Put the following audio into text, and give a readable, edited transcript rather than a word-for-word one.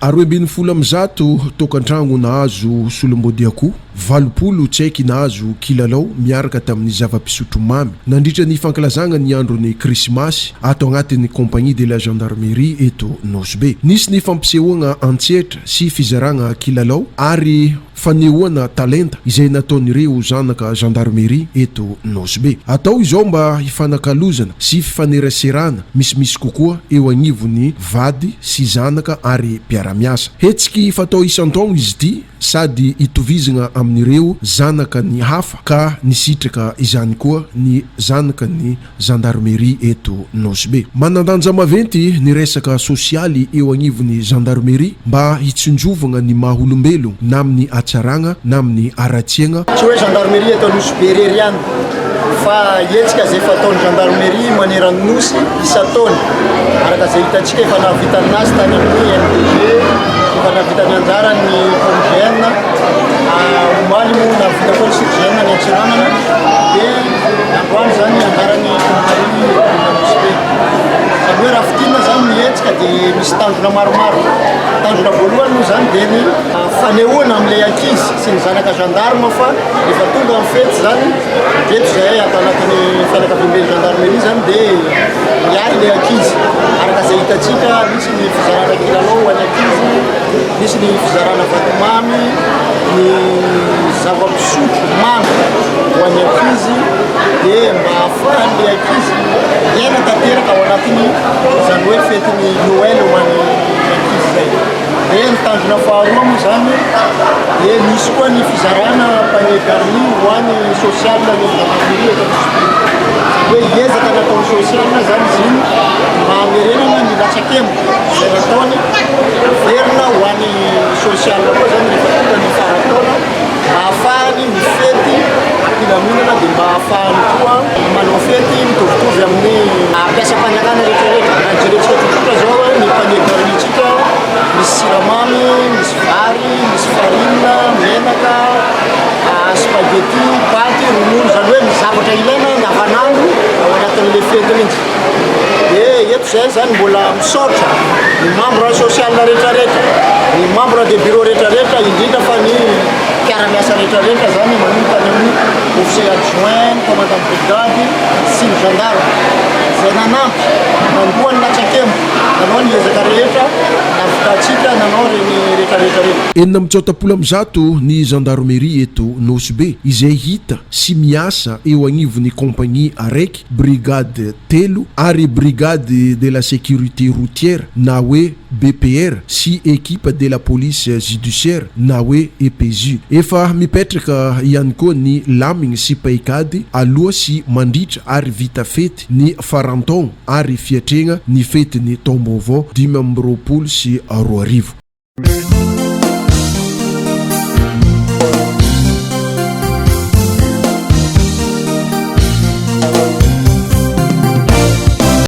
Aroebiny folo amzato tokantragno nahazo solombody akoho, 80 tsaiky nahazo kilalao miaraka tamin'ny zava-pisotro mamy nandritra ny fankalazagna ny andron'ny krismasy ato agnatin'ny compagnie de la gendarmerie eto Nosbe. Nisy ny fampisehoagna antsetra sy fizaragna kilalao ary fanehoana talenta izay nataon'ireo zanaka gendarmerie eto Nosbe. Atao izao mba hifanakalozana sy fifaneraserana misimisy kokoa eo agnivon'ny vady sy zanaka ary mpiara-miasa. Hetsiky fatao isan-taogno izy ity sady itovizagna amin'ireo zanaka ny hafa ka nisitraka izany koa ny zanaka ny gendarmerie eto Nosbe. Manandanja maventy ny resaka sosialy eo agnivon'ny gendarmerie mba hitsinjovagna ny maholombelogno na amin'ny atsaragna na amin'ny aratsiagna. Tsy hoe gendarmerie eto Nosbe rery ihany fa etsika zay fataon'ny gendarmerie manerany nosy isa-taona araka zay hitantsika efa nahavitany nazy tany amin'ny NDG, efa nahavitany anjarany pomgène, omaly moa nahavita koa ny sirgène ny antsiranana dia androany zany anjarany compagnie Nosbe. Zany hoe raha fitina zany mietsika dia misy tanjona maromaro. Tanjona voalohany moa zany dia ny fanehoana amin'ilay ankizy sy ny zanaka gendarme fa efa tonga amin'ny fety zany reto zay atao anatin'ny fianakavian'ny gendarmerie zany dia miary ilay ankizy araka zay hitantsika misy ny fizarana kilalao ho an'ny ankizy, misy ny fizarana vatomamy, ny zava-pisotro mamy ho an'ny ankizy dia mba ahafahan'ilay ankizy hiaina tanteraka ao anatin'ny zany hoe fetin'ny Noël ho an'ny ankizy zay. Dia ny tanjona faharoa moa zany dia misy koa ny fizarana panier garni ho an'ny social ny gendarmerie eto Nosbe. Hoe hiezaka nataony social zany izy iny mba hamerenana ny latsakembo zay nataony verina ho an'ny social koa zany rehefa tonga ny farataona mba ahafahany mifety ampilaminana dia mba ahafahany koa manao fety mitovitovy amin'ny mpiasam-panjakana rehetrarehetra. Na jerentsika tsotsotra zao ny panier garnitsika misy siramamy, misy vary, misy farine, menaka, spaghetti, paty, ronono, zany hoe zavatra ilaina andavanandro ao anatin'ilay fety mihitsy. Dia eto zay zany mbola misaotra ny membre social rehetrarehetra, ny membre de bureau rehetrarehetra, indrindra fa ny mpiara-miasa rehetrarehetra zany manomboka any amin'ny officier adjoint, commandant brigade sy ny gendarme zay nanampy nandoa ny latsakembo nanao ny ezaka rehetra navitatsika nanao reny rehetrarehetra reny. 430 ny gendarmerie eto Nosbe izay hita sy miasa eo agnivon'ny compagnie araiky, brigade telo ary brigade de la sécurité routière na hoe BPR sy équipe de la police judiciaire na hoe EPJ. Efa mipetraka ihany koa ny lamigny sy paikady aloha sy mandritra ary vita fety ny farantaogno ary fiatrena ny fety ny taom-baovao 2022.